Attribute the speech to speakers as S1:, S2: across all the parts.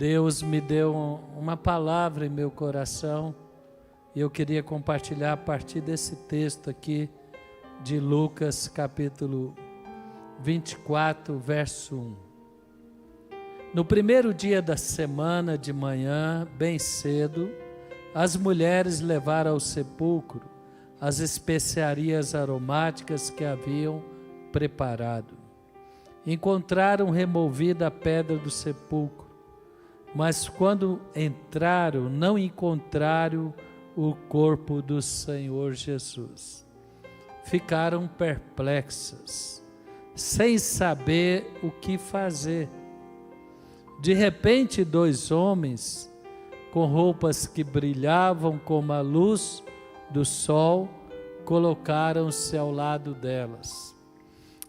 S1: Deus me deu uma palavra em meu coração e eu queria compartilhar a partir desse texto aqui de Lucas capítulo 24, verso 1. No primeiro dia da semana, de manhã, bem cedo, as mulheres levaram ao sepulcro as especiarias aromáticas que haviam preparado. Encontraram removida a pedra do sepulcro, mas quando entraram, não encontraram o corpo do Senhor Jesus. Ficaram perplexas, sem saber o que fazer. De repente, 2 homens, com roupas que brilhavam como a luz do sol, colocaram-se ao lado delas.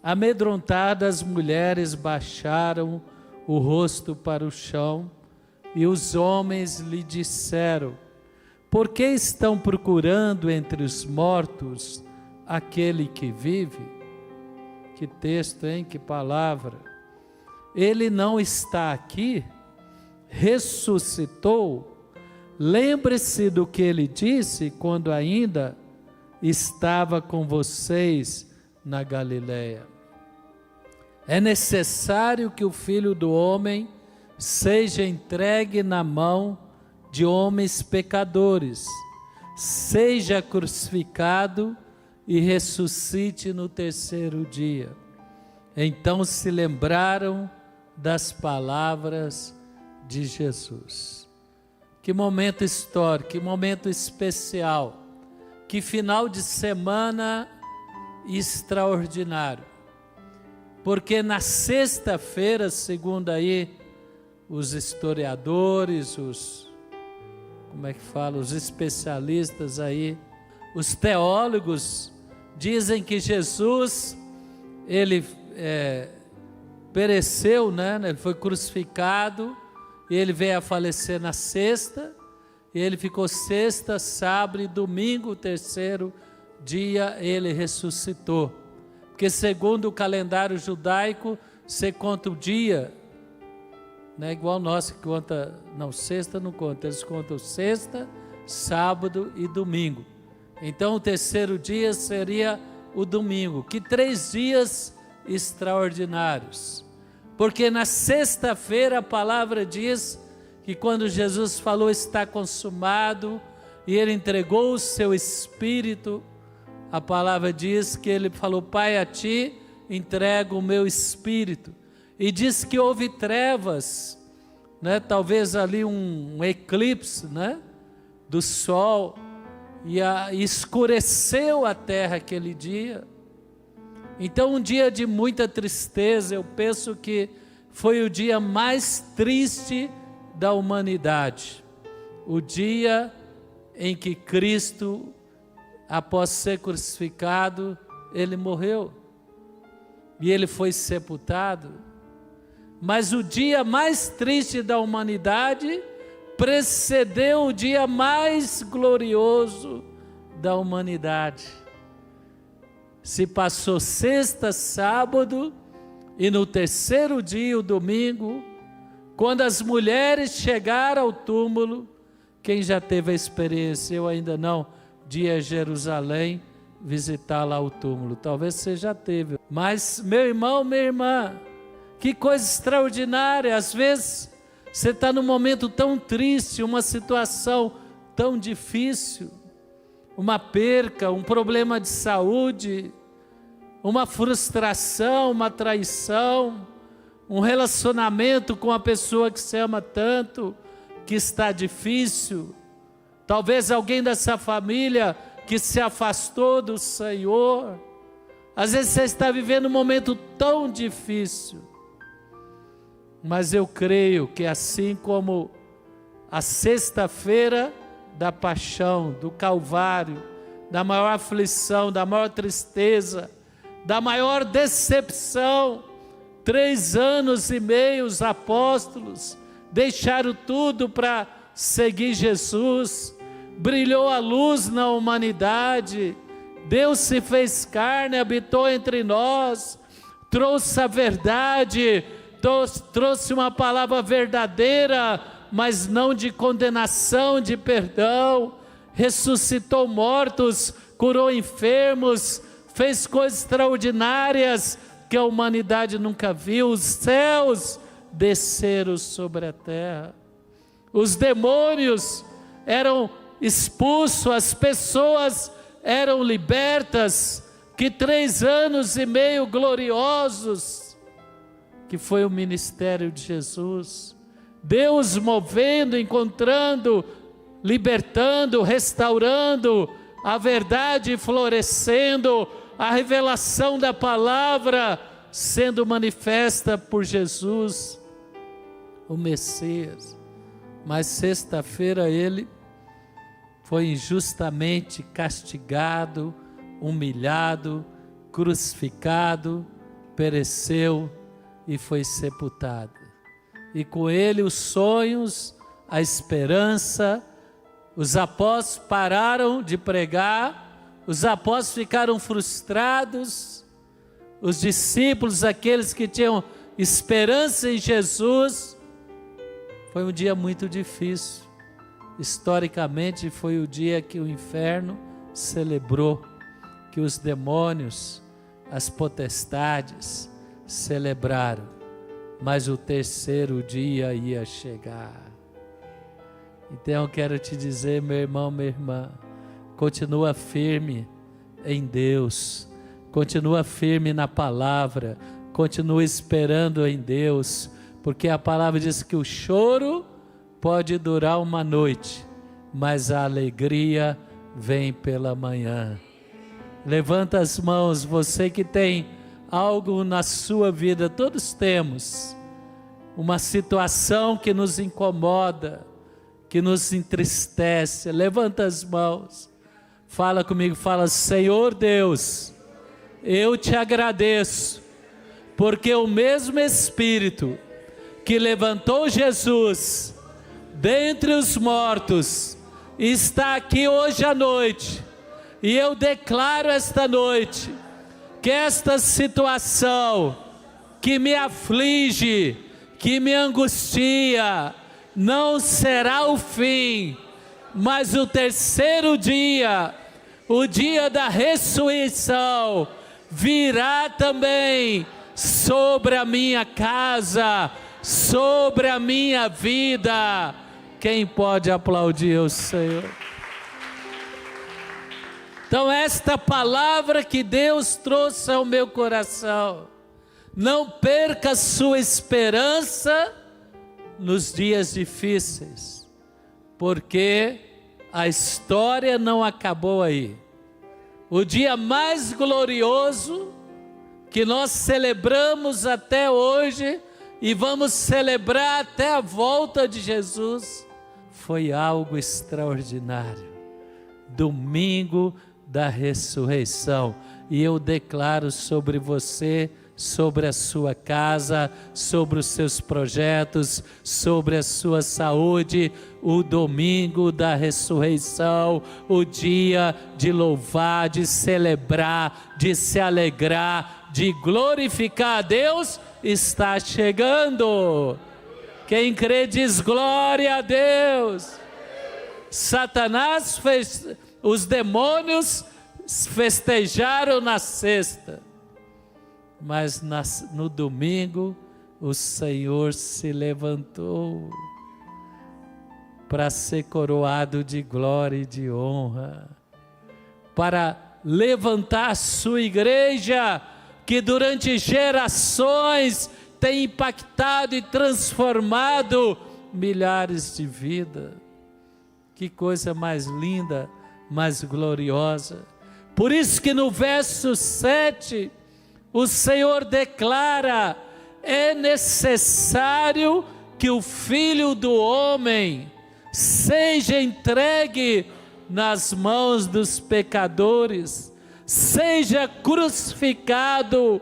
S1: Amedrontadas, as mulheres baixaram o rosto para o chão e os homens lhe disseram: por que estão procurando entre os mortos aquele que vive? Que texto, hein? Que palavra! Ele não está aqui? Ressuscitou? Lembre-se do que ele disse quando ainda estava com vocês na Galileia. É necessário que o Filho do Homem seja entregue na mão de homens pecadores, seja crucificado e ressuscite no 3º dia. Então se lembraram das palavras de Jesus. Que momento histórico, que momento especial, que final de semana extraordinário. Porque na sexta-feira, segundo aí os historiadores, os especialistas aí, os teólogos dizem que Jesus, ele pereceu, né? Ele foi crucificado, e ele veio a falecer na sexta, e ele ficou sexta, sábado e domingo, o 3º dia ele ressuscitou. Porque segundo o calendário judaico, você conta o dia, não é igual nós que conta, não, sexta não conta, eles contam sexta, sábado e domingo. Então o 3º dia seria o domingo, que 3 dias extraordinários. Porque na sexta-feira a palavra diz que quando Jesus falou está consumado e ele entregou o seu espírito, a palavra diz que ele falou: Pai, a ti entrego o meu espírito. E diz que houve trevas, né? Talvez ali um eclipse, né? Do sol, e escureceu a terra aquele dia. Então um dia de muita tristeza, eu penso que foi o dia mais triste da humanidade. O dia em que Cristo, após ser crucificado, ele morreu. E ele foi sepultado. Mas o dia mais triste da humanidade precedeu o dia mais glorioso da humanidade. Se passou sexta, sábado, e no 3º dia, o domingo, quando as mulheres chegaram ao túmulo, quem já teve a experiência, eu ainda não, de ir a Jerusalém, visitar lá o túmulo, talvez você já teve, mas meu irmão, minha irmã, que coisa extraordinária. Às vezes você está num momento tão triste, uma situação tão difícil, uma perca, um problema de saúde, uma frustração, uma traição, um relacionamento com a pessoa que você ama tanto, que está difícil, talvez alguém dessa família que se afastou do Senhor. Às vezes você está vivendo um momento tão difícil, mas eu creio que assim como a sexta-feira da paixão, do Calvário, da maior aflição, da maior tristeza, da maior decepção, 3 anos e meio os apóstolos deixaram tudo para seguir Jesus, brilhou a luz na humanidade, Deus se fez carne, habitou entre nós, trouxe a verdade, trouxe uma palavra verdadeira, mas não de condenação, de perdão, ressuscitou mortos, curou enfermos, fez coisas extraordinárias que a humanidade nunca viu. Os céus desceram sobre a terra, os demônios eram expulsos, as pessoas eram libertas. Que 3 anos e meio gloriosos, que foi o ministério de Jesus, Deus movendo, encontrando, libertando, restaurando, a verdade florescendo, a revelação da palavra sendo manifesta por Jesus, o Messias. Mas sexta-feira ele foi injustamente castigado, humilhado, crucificado, pereceu e foi sepultado. E com ele os sonhos, a esperança. Os apóstolos pararam de pregar, os apóstolos ficaram frustrados, os discípulos, aqueles que tinham esperança em Jesus. Foi um dia muito difícil. Historicamente foi o dia que o inferno celebrou, que os demônios, as potestades celebraram, mas o terceiro dia ia chegar. Então eu quero te dizer, meu irmão, minha irmã, continua firme em Deus, continua firme na palavra, continua esperando em Deus, porque a palavra diz que o choro pode durar uma noite, mas a alegria vem pela manhã. Levanta as mãos, você que tem algo na sua vida, todos temos uma situação que nos incomoda, que nos entristece. Levanta as mãos, fala comigo, fala: Senhor Deus, eu te agradeço, porque o mesmo Espírito que levantou Jesus dentre os mortos está aqui hoje à noite. E eu declaro esta noite que esta situação que me aflige, que me angustia, não será o fim, mas o terceiro dia, o dia da ressurreição, virá também sobre a minha casa, sobre a minha vida. Quem pode aplaudir o Senhor? Então esta palavra que Deus trouxe ao meu coração, não perca sua esperança nos dias difíceis, porque a história não acabou aí. O dia mais glorioso que nós celebramos até hoje e vamos celebrar até a volta de Jesus, foi algo extraordinário. Domingo da ressurreição. E eu declaro sobre você, sobre a sua casa, sobre os seus projetos, sobre a sua saúde, o domingo da ressurreição, o dia de louvar, de celebrar, de se alegrar, de glorificar a Deus, está chegando. Quem crê diz glória a Deus. Satanás fez, os demônios festejaram na sexta, mas no domingo o Senhor se levantou para ser coroado de glória e de honra, para levantar a sua igreja, que durante gerações tem impactado e transformado milhares de vidas. Que coisa mais linda, mais gloriosa. Por isso que no verso 7, o Senhor declara: é necessário que o Filho do Homem seja entregue nas mãos dos pecadores, seja crucificado,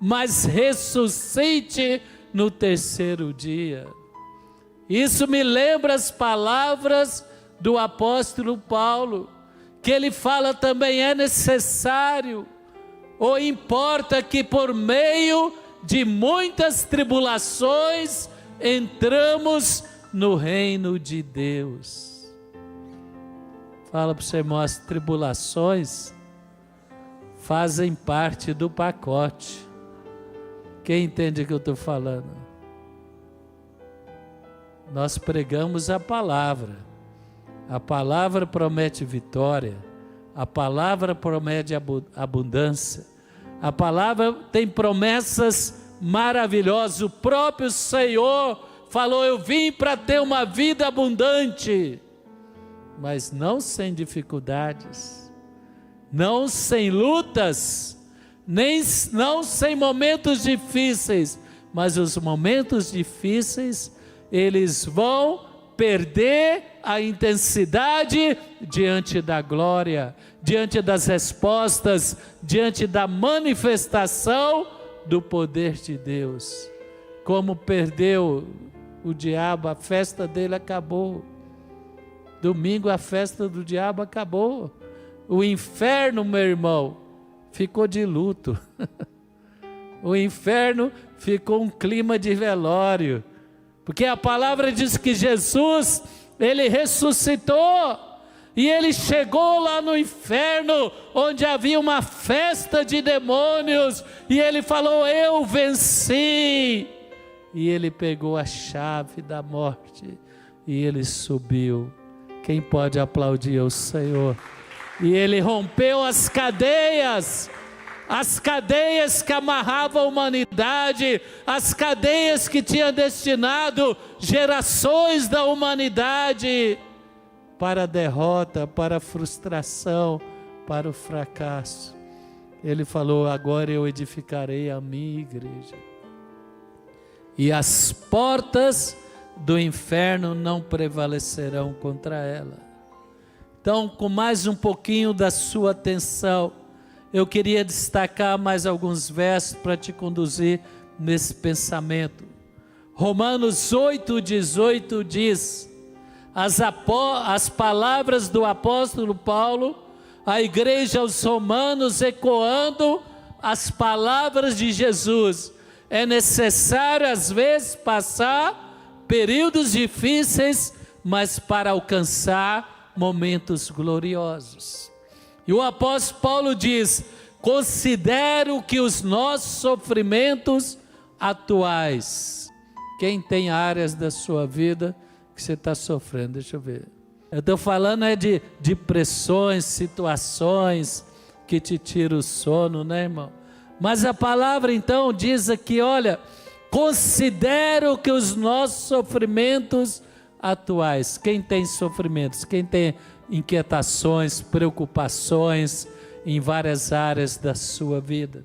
S1: mas ressuscite no terceiro dia. Isso me lembra as palavras do apóstolo Paulo, que ele fala também: é necessário, ou importa que por meio de muitas tribulações, entramos no reino de Deus. Fala para o seu irmão, as tribulações fazem parte do pacote. Quem entende o que eu estou falando? Nós pregamos a palavra promete vitória, a palavra promete abundância, a palavra tem promessas maravilhosas. O próprio Senhor falou: eu vim para ter uma vida abundante, mas não sem dificuldades, não sem lutas, não sem momentos difíceis, mas os momentos difíceis, eles vão perder a intensidade diante da glória, diante das respostas, diante da manifestação do poder de Deus. Como perdeu o diabo, a festa dele acabou. Domingo a festa do diabo acabou. O inferno, meu irmão, ficou de luto. O inferno ficou um clima de velório, porque a palavra diz que Jesus, ele ressuscitou, e ele chegou lá no inferno, onde havia uma festa de demônios, e ele falou: eu venci. E ele pegou a chave da morte, e ele subiu. Quem pode aplaudir ao Senhor? E ele rompeu as cadeias que amarravam a humanidade, as cadeias que tinham destinado gerações da humanidade para a derrota, para a frustração, para o fracasso. Ele falou: agora eu edificarei a minha igreja, e as portas do inferno não prevalecerão contra ela. Então, com mais um pouquinho da sua atenção, eu queria destacar mais alguns versos para te conduzir nesse pensamento. Romanos 8:18 diz: as palavras do apóstolo Paulo à igreja aos romanos, ecoando as palavras de Jesus. É necessário às vezes passar períodos difíceis, mas para alcançar momentos gloriosos. E o apóstolo Paulo diz: considero que os nossos sofrimentos atuais. Quem tem áreas da sua vida que você está sofrendo? Deixa eu ver. Eu estou falando de pressões, situações que te tiram o sono, né, irmão? Mas a palavra então diz aqui: olha, considero que os nossos sofrimentos atuais. Quem tem sofrimentos? Quem tem inquietações, preocupações em várias áreas da sua vida?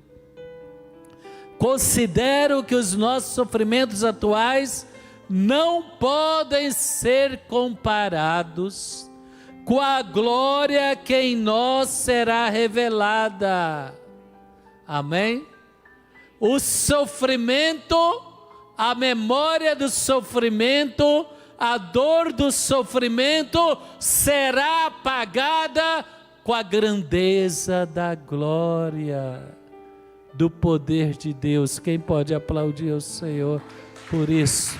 S1: Considero que os nossos sofrimentos atuais não podem ser comparados com a glória que em nós será revelada. Amém? O sofrimento, a memória do sofrimento, a dor do sofrimento será apagada com a grandeza da glória, do poder de Deus. Quem pode aplaudir o Senhor por isso?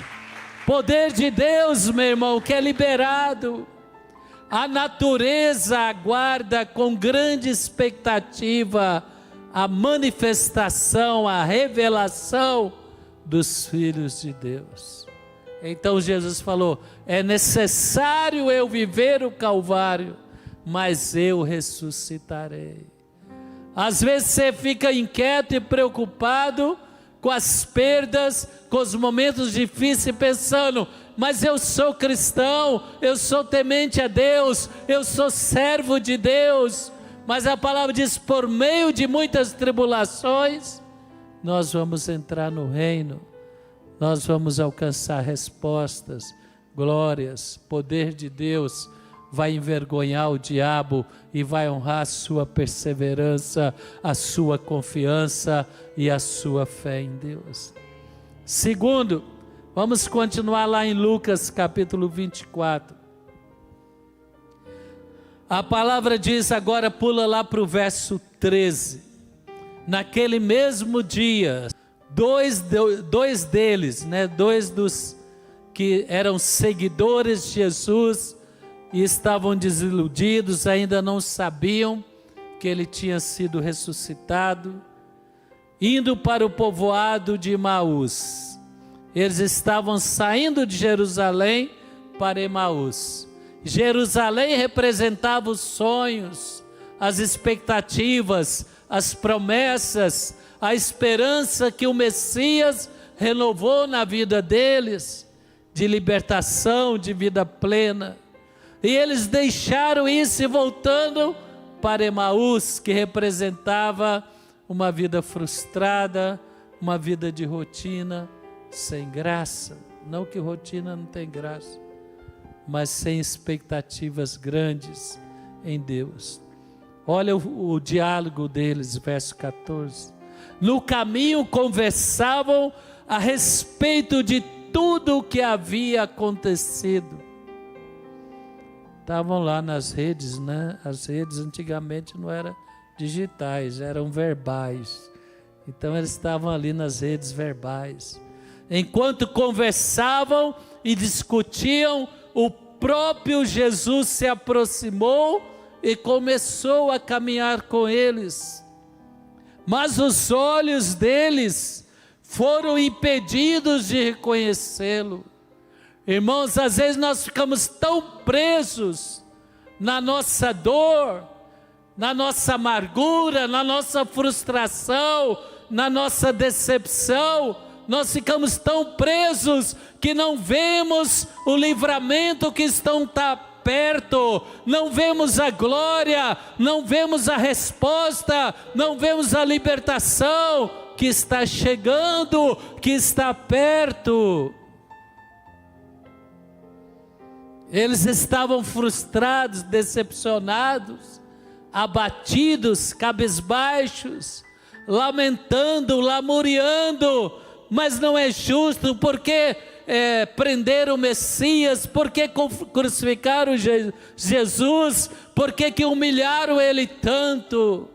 S1: Poder de Deus, meu irmão, que é liberado. A natureza aguarda com grande expectativa a manifestação, a revelação dos filhos de Deus. Então Jesus falou: é necessário eu viver o Calvário, mas eu ressuscitarei. Às vezes você fica inquieto e preocupado com as perdas, com os momentos difíceis, pensando: mas eu sou cristão, eu sou temente a Deus, eu sou servo de Deus. Mas a palavra diz: por meio de muitas tribulações, nós vamos entrar no reino, nós vamos alcançar respostas, glórias. Poder de Deus vai envergonhar o diabo e vai honrar a sua perseverança, a sua confiança e a sua fé em Deus. Segundo, vamos continuar lá em Lucas capítulo 24. A palavra diz, agora pula lá para o verso 13. Naquele mesmo dia, dois deles, né, dois dos que eram seguidores de Jesus e estavam desiludidos, ainda não sabiam que ele tinha sido ressuscitado, indo para o povoado de Emaús. Eles estavam saindo de Jerusalém para Emaús. Jerusalém representava os sonhos, as expectativas, as promessas, a esperança que o Messias renovou na vida deles, de libertação, de vida plena. E eles deixaram isso e voltando para Emaús, que representava uma vida frustrada, uma vida de rotina, sem graça. Não que rotina não tem graça, mas sem expectativas grandes em Deus. Olha o diálogo deles, verso 14. No caminho conversavam a respeito de tudo o que havia acontecido. Estavam lá nas redes, né? As redes antigamente não eram digitais, eram verbais. Então eles estavam ali nas redes verbais. Enquanto conversavam e discutiam, o próprio Jesus se aproximou e começou a caminhar com eles. Mas os olhos deles foram impedidos de reconhecê-lo. Irmãos, às vezes nós ficamos tão presos na nossa dor, na nossa amargura, na nossa frustração, na nossa decepção. Nós ficamos tão presos que não vemos o livramento que está perto, não vemos a glória, não vemos a resposta, não vemos a libertação que está chegando, que está perto. Eles estavam frustrados, decepcionados, abatidos, cabisbaixos, lamentando, lamuriando, mas não é justo, porque prenderam o Messias, porque crucificaram Jesus, porque que humilharam ele tanto.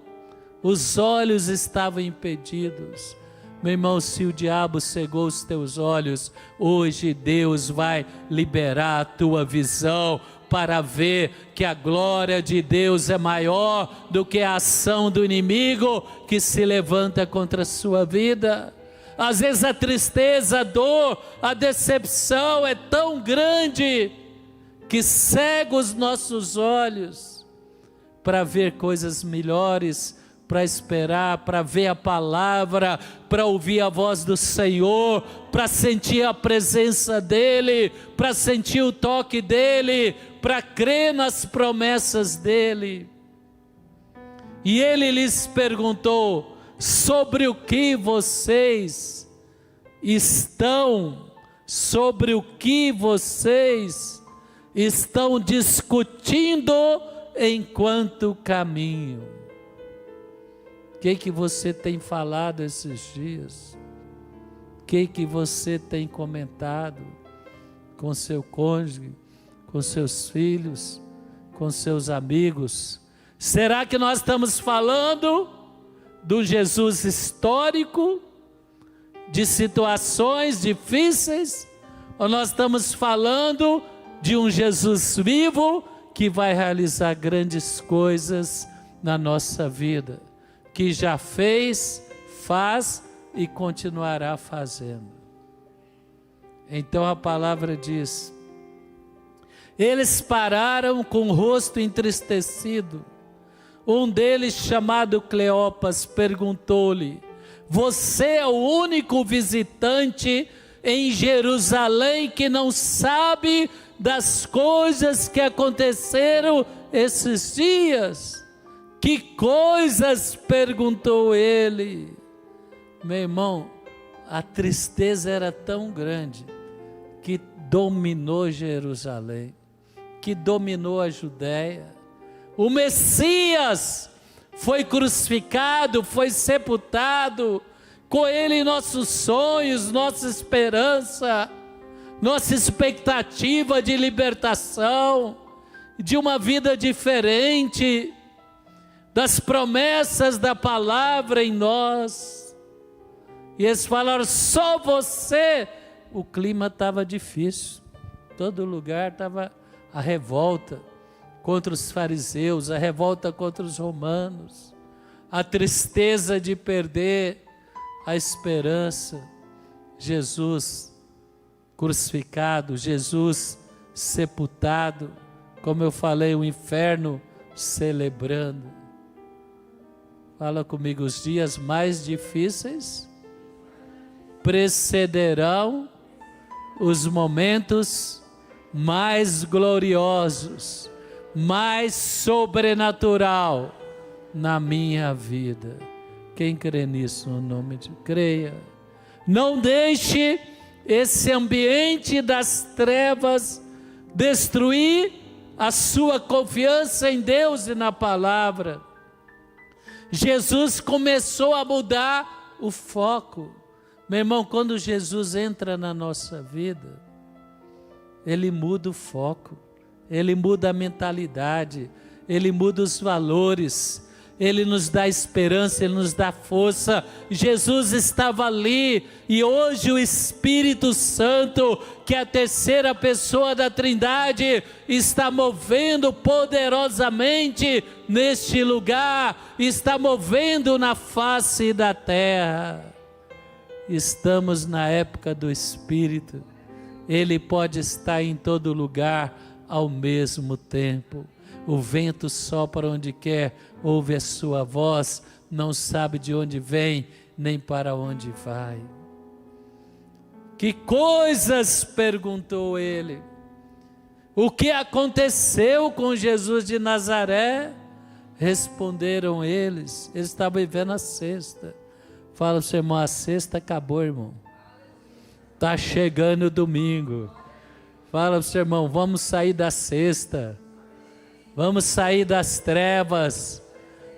S1: Os olhos estavam impedidos. Meu irmão, se o diabo cegou os teus olhos, hoje Deus vai liberar a tua visão para ver que a glória de Deus é maior do que a ação do inimigo que se levanta contra a sua vida. Às vezes a tristeza, a dor, a decepção é tão grande que cega os nossos olhos para ver coisas melhores, para esperar, para ver a palavra, para ouvir a voz do Senhor, para sentir a presença dEle, para sentir o toque dEle, para crer nas promessas dEle. E Ele lhes perguntou: sobre o que vocês estão discutindo enquanto caminham? O que você tem falado esses dias? O que você tem comentado com seu cônjuge, com seus filhos, com seus amigos? Será que nós estamos falando do Jesus histórico, de situações difíceis, ou nós estamos falando de um Jesus vivo que vai realizar grandes coisas na nossa vida, que já fez, faz e continuará fazendo? Então a palavra diz: eles pararam com o rosto entristecido. Um deles, chamado Cleopas, perguntou-lhe: você é o único visitante em Jerusalém que não sabe das coisas que aconteceram esses dias? Que coisas? Perguntou ele. Meu irmão, a tristeza era tão grande que dominou Jerusalém, que dominou a Judéia. O Messias foi crucificado, foi sepultado, com ele nossos sonhos, nossa esperança, nossa expectativa de libertação, de uma vida diferente, das promessas da palavra em nós. E eles falaram: só você. O clima estava difícil. Todo lugar estava a revolta contra os fariseus, a revolta contra os romanos, a tristeza de perder a esperança. Jesus crucificado, Jesus sepultado, como eu falei, o inferno celebrando. Fala comigo: os dias mais difíceis precederão os momentos mais gloriosos, mais sobrenatural na minha vida. Quem crê nisso, no nome de creia. Não deixe esse ambiente das trevas destruir a sua confiança em Deus e na palavra. Jesus começou a mudar o foco. Meu irmão, quando Jesus entra na nossa vida, Ele muda o foco, Ele muda a mentalidade, Ele muda os valores, Ele nos dá esperança, Ele nos dá força. Jesus estava ali e hoje o Espírito Santo, que é a terceira pessoa da Trindade, está movendo poderosamente neste lugar, está movendo na face da terra. Estamos na época do Espírito. Ele pode estar em todo lugar ao mesmo tempo. O vento sopra onde quer, ouve a sua voz, não sabe de onde vem, nem para onde vai. Que coisas, perguntou ele. O que aconteceu com Jesus de Nazaré? Responderam eles estavam vivendo a sexta. Fala para o seu irmão: a sexta acabou, irmão. Está chegando o domingo. Fala para o seu irmão: vamos sair da sexta. Vamos sair das trevas.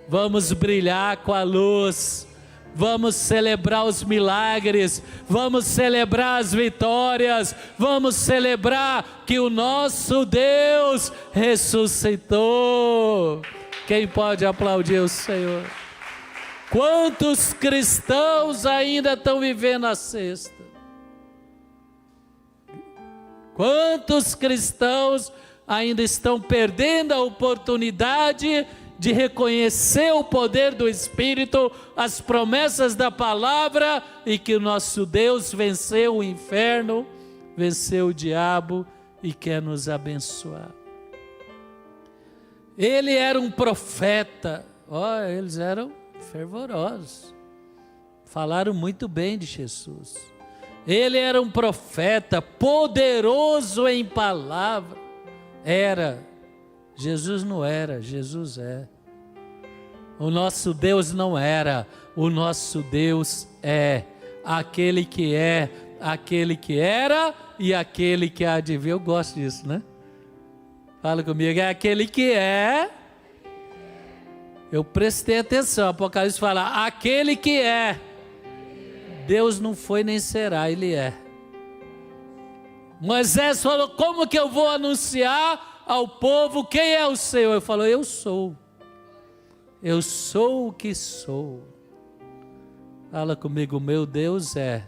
S1: Vamos brilhar com a luz. Vamos celebrar os milagres. Vamos celebrar as vitórias. Vamos celebrar que o nosso Deus ressuscitou. Quem pode aplaudir o Senhor? Quantos cristãos ainda estão vivendo a sexta? Quantos cristãos ainda estão perdendo a oportunidade de reconhecer o poder do Espírito, as promessas da palavra, e que o nosso Deus venceu o inferno, venceu o diabo e quer nos abençoar. Ele era um profeta. Eles eram fervorosos, falaram muito bem de Jesus. Ele era um profeta, poderoso em palavra. Jesus não era, Jesus é. O nosso Deus não era, o nosso Deus é. Aquele que é, aquele que era e aquele que há de vir. Eu gosto disso, né? Fala comigo: é aquele que é. Eu prestei atenção, Apocalipse fala: aquele que é. Deus não foi nem será, Ele é. Moisés falou: como que eu vou anunciar ao povo quem é o Senhor? Eu falo: eu sou. Eu sou o que sou. Fala comigo: meu Deus é.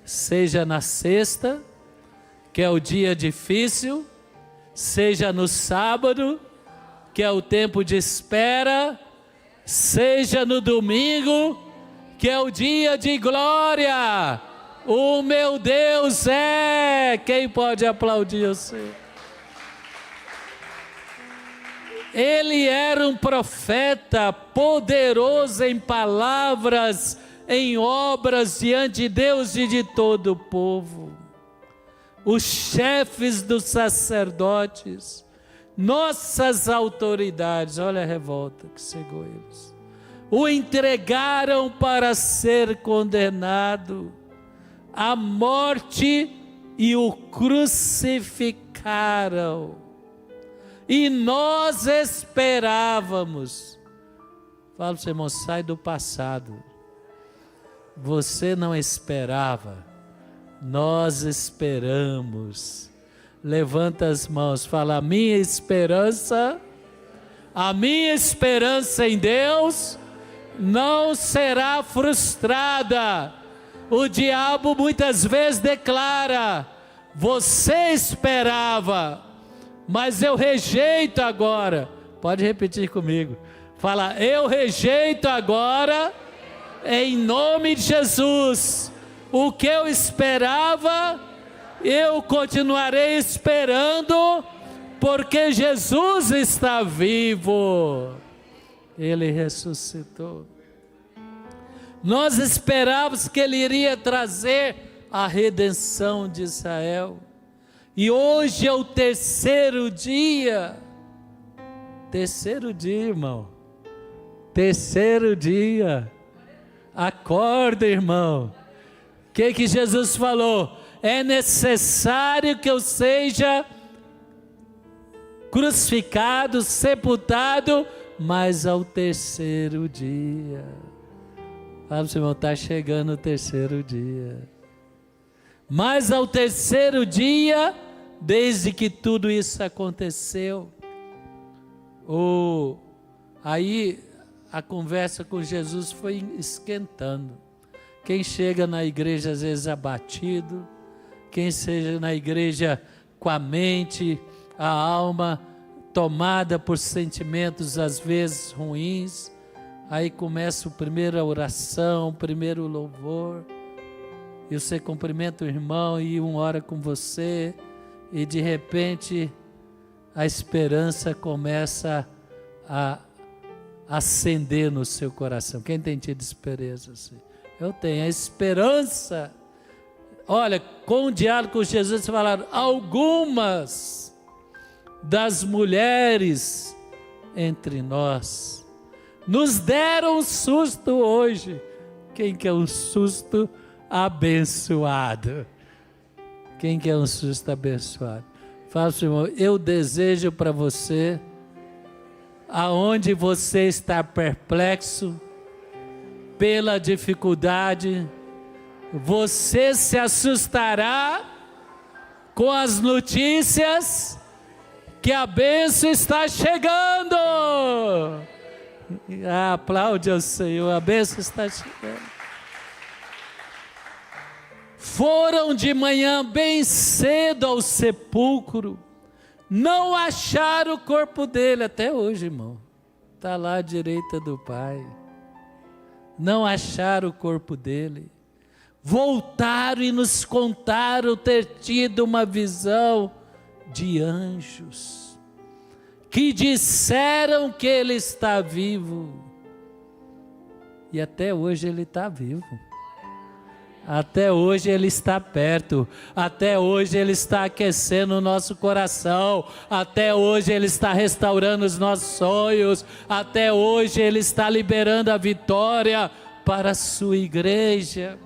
S1: Seja na sexta, que é o dia difícil, seja no sábado, que é o tempo de espera, seja no domingo, que é o dia de glória. O meu Deus é. Quem pode aplaudir o Senhor? Ele era um profeta poderoso em palavras, em obras diante de Deus e de todo o povo. Os chefes dos sacerdotes, nossas autoridades, olha a revolta que cegou eles, o entregaram para ser condenado à morte e o crucificaram. E nós esperávamos. Fala para o seu irmão: sai do passado. Você não esperava, nós esperamos. Levanta as mãos, fala: a minha esperança em Deus não será frustrada. O diabo muitas vezes declara: você esperava, mas eu rejeito agora. Pode repetir comigo. Fala: eu rejeito agora, em nome de Jesus. O que eu esperava, eu continuarei esperando, porque Jesus está vivo. Ele ressuscitou. Nós esperávamos que Ele iria trazer a redenção de Israel. E hoje é o terceiro dia. Terceiro dia, irmão. Terceiro dia. Acorda, irmão. O que Jesus falou? É necessário que eu seja crucificado, sepultado, mas ao terceiro dia. Fala para o seu irmão, está chegando o terceiro dia. Mas ao terceiro dia, desde que tudo isso aconteceu, aí a conversa com Jesus foi esquentando. Quem chega na igreja às vezes abatido, quem seja na igreja com a mente, a alma tomada por sentimentos às vezes ruins, aí começa a primeira oração, o primeiro louvor, e você cumprimenta o irmão e um ora com você, e de repente a esperança começa a acender no seu coração. Quem tem tido esperança assim? Eu tenho a esperança. Olha, com o diálogo com Jesus falaram: algumas das mulheres entre nós nos deram um susto hoje. Quem quer um susto abençoado? Quem quer um susto abençoado? Fala, irmão, eu desejo para você, aonde você está perplexo pela dificuldade, você se assustará com as notícias que a bênção está chegando. Aplaude ao Senhor, a bênção está chegando. Foram de manhã bem cedo ao sepulcro, não acharam o corpo dele, até hoje, irmão, está lá à direita do Pai. Não acharam o corpo dele. Voltaram e nos contaram ter tido uma visão de anjos, que disseram que ele está vivo. E até hoje ele está vivo. Até hoje Ele está perto, até hoje Ele está aquecendo o nosso coração, até hoje Ele está restaurando os nossos sonhos, até hoje Ele está liberando a vitória para a sua igreja.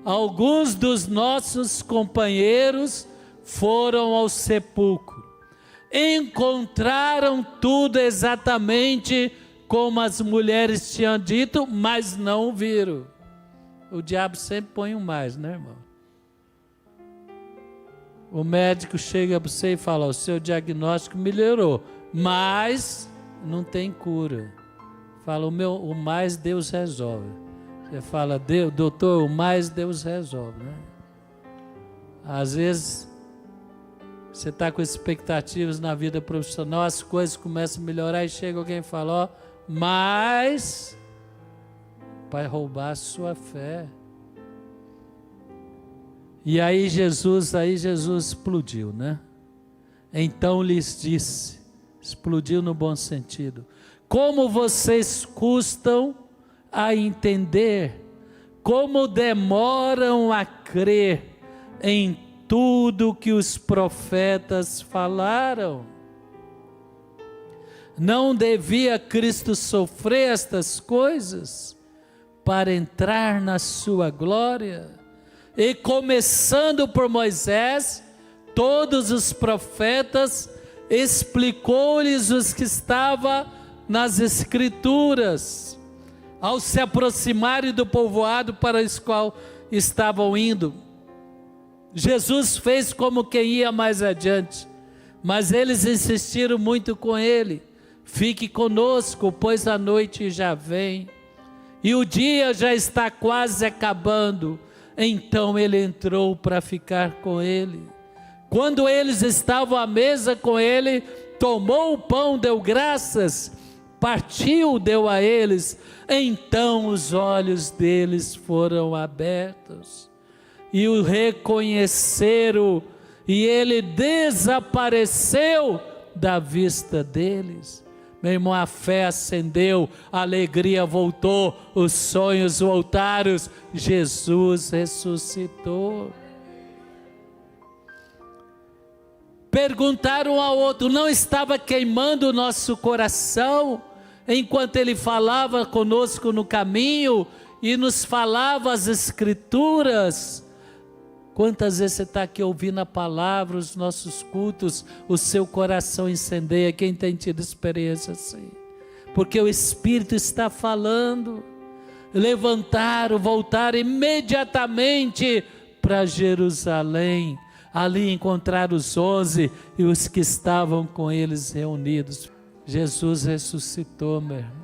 S1: Alguns dos nossos companheiros foram ao sepulcro, encontraram tudo exatamente como as mulheres tinham dito, mas não viram. O diabo sempre põe um mais, né, irmão? O médico chega para você e fala: o seu diagnóstico melhorou, mas não tem cura. Fala: o mais Deus resolve. Você fala: doutor, o mais Deus resolve, né? Às vezes você está com expectativas na vida profissional, as coisas começam a melhorar e chega alguém e fala: ó, mas vai roubar a sua fé. E aí Jesus explodiu, né? Então lhes disse, explodiu no bom sentido: como vocês custam a entender, como demoram a crer em tudo que os profetas falaram. Não devia Cristo sofrer estas coisas para entrar na sua glória? E começando por Moisés, todos os profetas, explicou-lhes os que estava nas Escrituras. Ao se aproximarem do povoado para o qual estavam indo, Jesus fez como quem ia mais adiante, mas eles insistiram muito com ele: fique conosco, pois a noite já vem. e o dia já está quase acabando. Então ele entrou para ficar com ele. Quando eles estavam à mesa com ele, tomou o pão, deu graças, partiu, deu a eles. Então os olhos deles foram abertos e o reconheceram, e ele desapareceu da vista deles. Meu irmão, a fé acendeu, a alegria voltou, os sonhos voltaram, Jesus ressuscitou. Perguntaram um ao outro: não estava queimando o nosso coração enquanto ele falava conosco no caminho e nos falava as Escrituras? Quantas vezes você está aqui ouvindo a palavra, os nossos cultos, o seu coração incendeia? Quem tem tido experiência assim? Porque o Espírito está falando. Levantaram, voltaram imediatamente para Jerusalém. Ali encontraram os 11 e os que estavam com eles reunidos. Jesus ressuscitou, meu irmão.